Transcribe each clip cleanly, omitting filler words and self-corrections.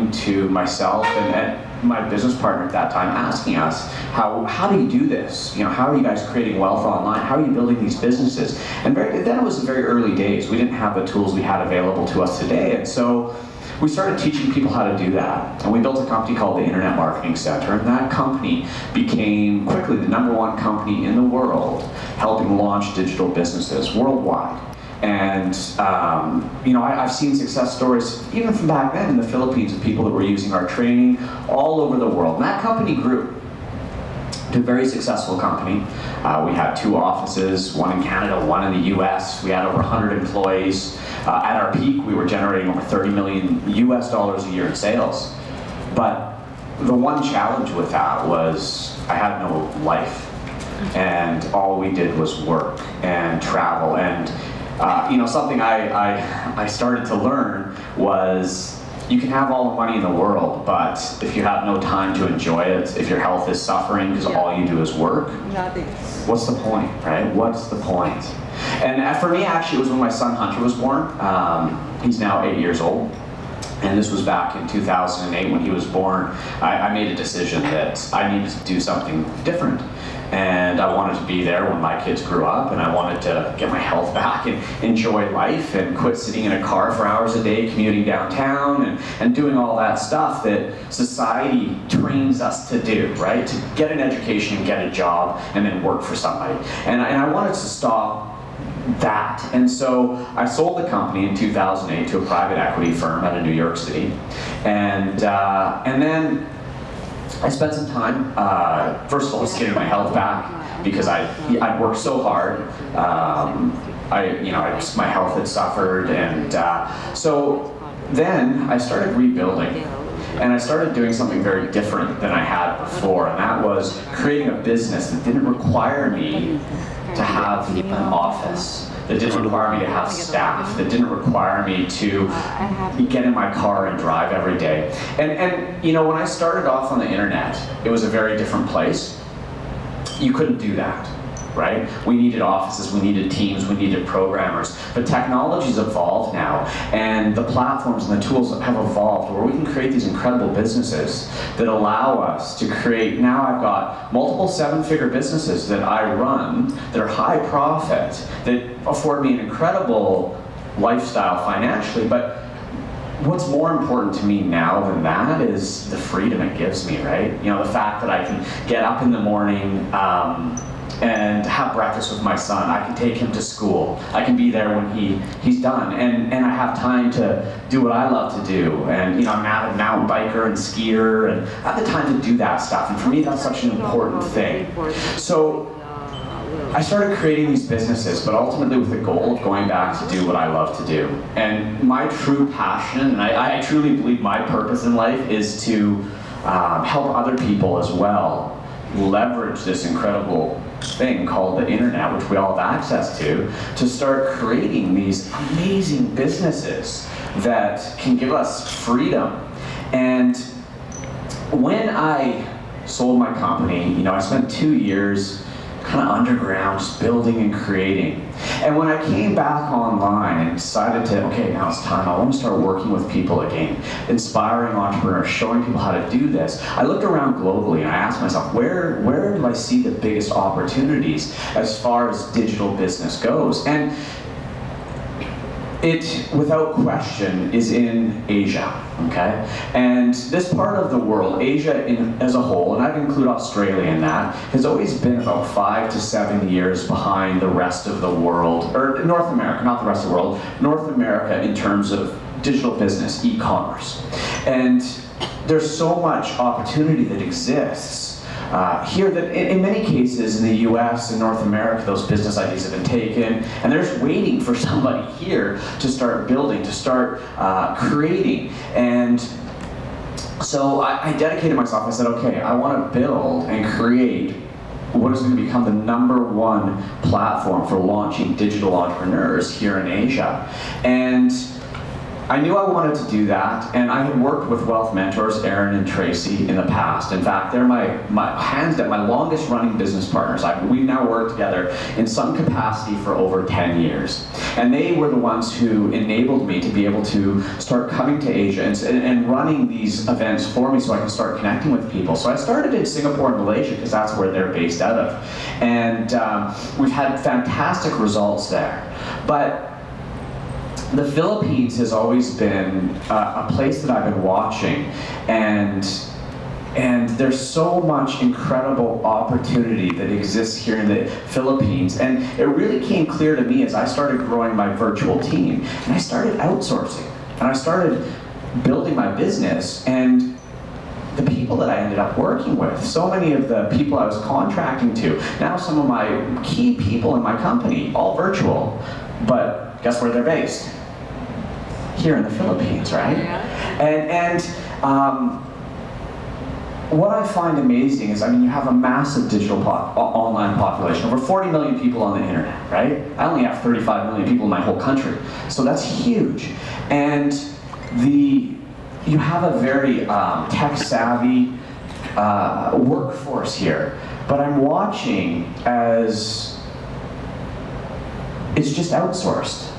coming to myself and my business partner at that time, asking us, how do you do this? How are you guys creating wealth online? How are you building these businesses? And then it was the very early days. We didn't have the tools we had available to us today. And so we started teaching people how to do that. And we built a company called the Internet Marketing Center. And that company became quickly the #1 company in the world helping launch digital businesses worldwide. And I've seen success stories even from back then in the Philippines of people that were using our training all over the world. And that company grew to a very successful company. We had 2 offices, one in Canada, one in the US. We had over 100 employees. At our peak, we were generating over $30 million a year in sales. But the one challenge with that was I had no life. And all we did was work and travel. And something I started to learn was you can have all the money in the world, but if you have no time to enjoy it, if your health is suffering because all you do is work, what's the point, right? What's the point? And for me, actually, it was when my son Hunter was born. He's now 8 years old. And this was back in 2008 when he was born. I made a decision that I needed to do something different. And I wanted to be there when my kids grew up, and I wanted to get my health back and enjoy life and quit sitting in a car for hours a day, commuting downtown and doing all that stuff that society trains us to do, right? To get an education and get a job and then work for somebody. And I wanted to stop that. And so I sold the company in 2008 to a private equity firm out of New York City. And then I spent some time, first of all, just getting my health back because I'd worked so hard. My health had suffered, and so then I started rebuilding. And I started doing something very different than I had before, and that was creating a business that didn't require me to have an office, that didn't require me to have staff, that didn't require me to get in my car and drive every day. And when I started off on the internet, it was a very different place. You couldn't do that, right? We needed offices, we needed teams, we needed programmers. But technology's evolved now, and the platforms and the tools have evolved where we can create these incredible businesses that allow us to create. Now I've got multiple 7-figure businesses that I run that are high profit, that afford me an incredible lifestyle financially. But what's more important to me now than that is the freedom it gives me, right? The fact that I can get up in the morning, and have breakfast with my son. I can take him to school. I can be there when he's done. And I have time to do what I love to do. And I'm an avid mountain biker and skier, and I have the time to do that stuff. And for me, that's such an important thing. So I started creating these businesses, but ultimately with the goal of going back to do what I love to do. And my true passion, and I truly believe my purpose in life is to help other people as well leverage this incredible thing called the internet, which we all have access to start creating these amazing businesses that can give us freedom. And when I sold my company, I spent 2 years kind of underground, just building and creating. And when I came back online and decided to, okay, now it's time, I want to start working with people again, inspiring entrepreneurs, showing people how to do this, I looked around globally and I asked myself, where do I see the biggest opportunities as far as digital business goes? And it, without question, is in Asia, okay? And this part of the world, Asia as a whole, and I'd include Australia in that, has always been about 5 to 7 years behind the rest of the world, or North America, not the rest of the world, North America in terms of digital business, e-commerce. And there's so much opportunity that exists here that in many cases in the US and North America, those business ideas have been taken, and they're just waiting for somebody here to start building, to start creating. And so I dedicated myself. I said, okay, I want to build and create what is going to become the #1 platform for launching digital entrepreneurs here in Asia. And I knew I wanted to do that, and I had worked with wealth mentors, Aaron and Tracy, in the past. In fact, they're my hands down, my longest running business partners. We've now worked together in some capacity for over 10 years. And they were the ones who enabled me to be able to start coming to Asia and running these events for me so I can start connecting with people. So I started in Singapore and Malaysia because that's where they're based out of. And we've had fantastic results there. But the Philippines has always been a place that I've been watching, and there's so much incredible opportunity that exists here in the Philippines. And it really came clear to me as I started growing my virtual team, and I started outsourcing, and I started building my business, and the people that I ended up working with, so many of the people I was contracting to, now some of my key people in my company, all virtual, but guess where they're based? Here in the Philippines, right? And what I find amazing is, I mean, you have a massive digital online population, over 40 million people on the internet, right? I only have 35 million people in my whole country, so that's huge. And you have a very tech-savvy workforce here, but I'm watching as it's just outsourced.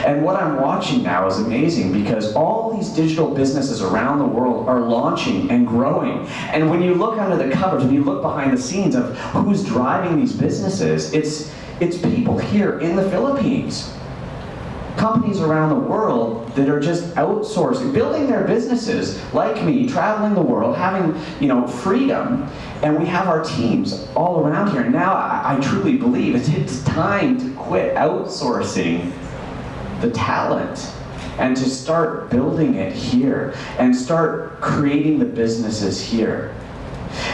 And what I'm watching now is amazing because all these digital businesses around the world are launching and growing. And when you look under the covers, when you look behind the scenes of who's driving these businesses, it's people here in the Philippines. Companies around the world that are just outsourcing, building their businesses like me, traveling the world, having freedom, and we have our teams all around here. And now I truly believe it's time to quit outsourcing the talent and to start building it here and start creating the businesses here.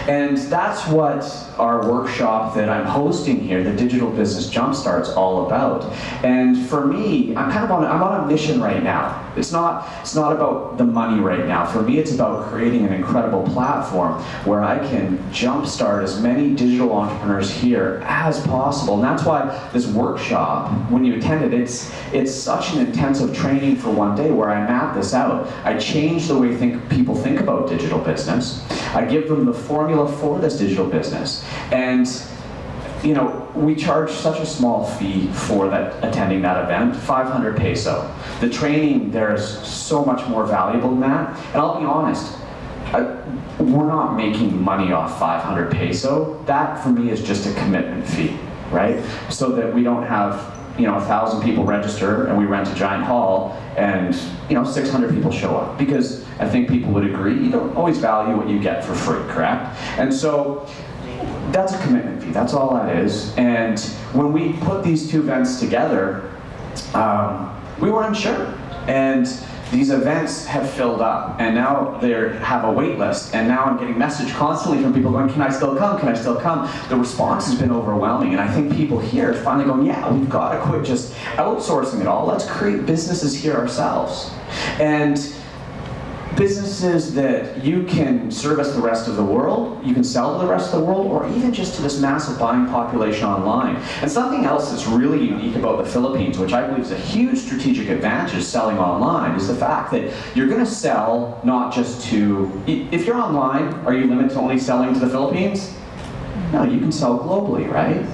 And that's what our workshop that I'm hosting here, the Digital Business Jumpstart, is all about. And for me, I'm on a mission right now. It's not about the money right now. For me, it's about creating an incredible platform where I can jumpstart as many digital entrepreneurs here as possible. And that's why this workshop, when you attend it, it's such an intensive training for one day where I map this out. I change the way people think about digital business. I give them the formula for this digital business. And we charge such a small fee for attending that event, 500 peso. The training there is so much more valuable than that. And I'll be honest, we're not making money off 500 peso. That for me is just a commitment fee, right? So that we don't have 1,000 people register and we rent a giant hall and 600 people show up, because I think people would agree you don't always value what you get for free, correct? And so that's a commitment fee, that's all that is. And when we put these two events together, we were unsure. And these events have filled up, and now they have a wait list, and now I'm getting message constantly from people going, can I still come, can I still come? The response has been overwhelming, and I think people here are finally going, yeah, we've got to quit just outsourcing it all. Let's create businesses here ourselves. And businesses that you can service the rest of the world, you can sell to the rest of the world, or even just to this massive buying population online. And something else that's really unique about the Philippines, which I believe is a huge strategic advantage selling online, is the fact that you're going to sell not just to, if you're online, are you limited to only selling to the Philippines? No, you can sell globally, right?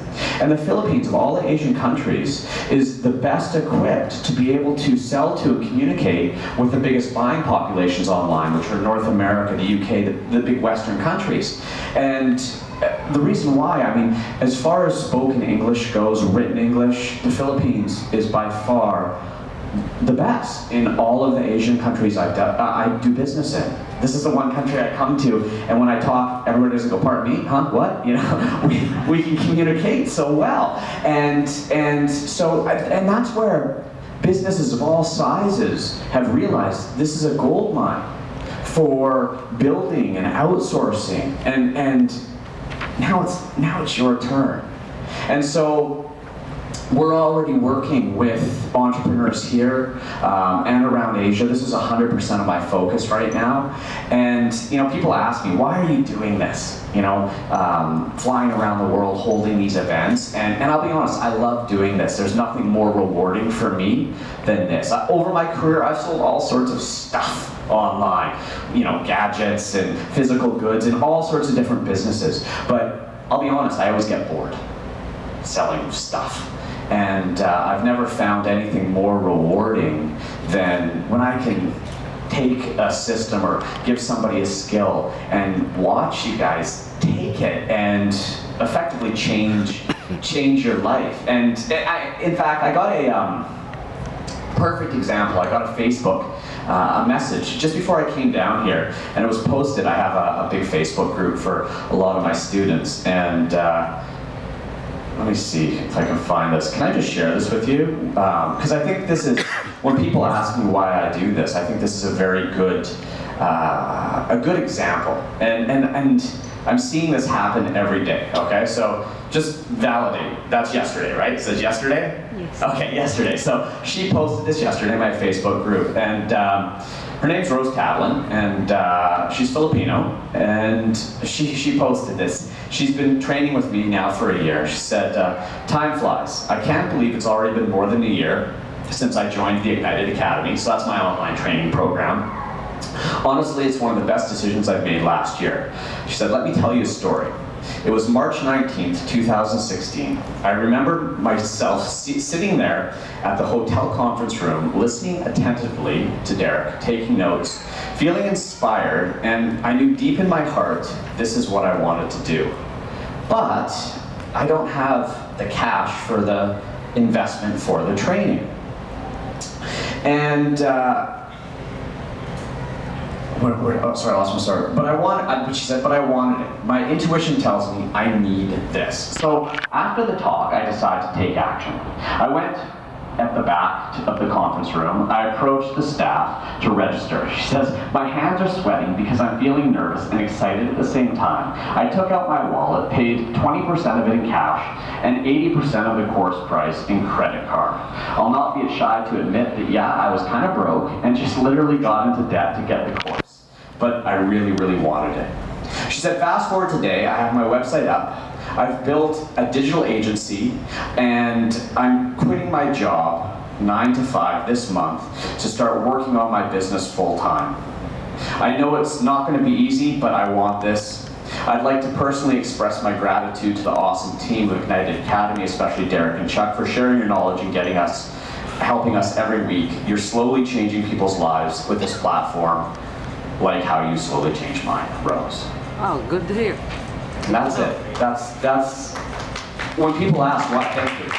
And the Philippines, of all the Asian countries, is the best equipped to be able to sell to and communicate with the biggest buying populations online, which are North America, the UK, the big Western countries. And the reason why, as far as spoken English goes, written English, the Philippines is by far the best in all of the Asian countries I do business in. This is the one country I come to, and when I talk, everyone doesn't go, pardon me, huh, what? We can communicate so well. And that's where businesses of all sizes have realized this is a gold mine for building and outsourcing, and now it's your turn. And so we're already working with entrepreneurs here and around Asia. This is 100% of my focus right now. And people ask me, why are you doing this? Flying around the world, holding these events. And I'll be honest, I love doing this. There's nothing more rewarding for me than this. Over my career, I've sold all sorts of stuff online, gadgets and physical goods and all sorts of different businesses. But I'll be honest, I always get bored selling stuff. And I've never found anything more rewarding than when I can take a system or give somebody a skill and watch you guys take it and effectively change your life. And in fact, I got a perfect example. I got a Facebook a message just before I came down here, and it was posted. I have a big Facebook group for a lot of my students, and let me see if I can find this. Can I just share this with you? Because I think this is, when people ask me why I do this, I think this is a very good, a good example. And I'm seeing this happen every day, okay? So just validate. That's yesterday, right? It says yesterday? Yes. Okay, yesterday. So she posted this yesterday in my Facebook group. And her name's Rose Tavlin, and she's Filipino, and she posted this. She's been training with me now for a year. She said, time flies. I can't believe it's already been more than a year since I joined the Ignited Academy, so that's my online training program. Honestly, it's one of the best decisions I've made last year. She said, let me tell you a story. It was March 19th, 2016. I remember myself sitting there at the hotel conference room, listening attentively to Derek, taking notes, feeling inspired, and I knew deep in my heart, this is what I wanted to do. But I don't have the cash for the investment for the training. And sorry, I lost my story. But she said, but I wanted it. My intuition tells me I need this. So after the talk, I decided to take action. I went at the back of the conference room. I approached the staff to register. She says, my hands are sweating because I'm feeling nervous and excited at the same time. I took out my wallet, paid 20% of it in cash, and 80% of the course price in credit card. I'll not be shy to admit that, yeah, I was kind of broke and just literally got into debt to get the course. But I really, really wanted it. She said, fast forward today, I have my website up. I've built a digital agency, and I'm quitting my job 9 to 5 this month to start working on my business full time. I know it's not going to be easy, but I want this. I'd like to personally express my gratitude to the awesome team of Ignited Academy, especially Derek and Chuck, for sharing your knowledge and helping us every week. You're slowly changing people's lives with this platform, like how you slowly changed mine, Rose. Oh, good to hear. And that's it. That's when people ask what, thank you.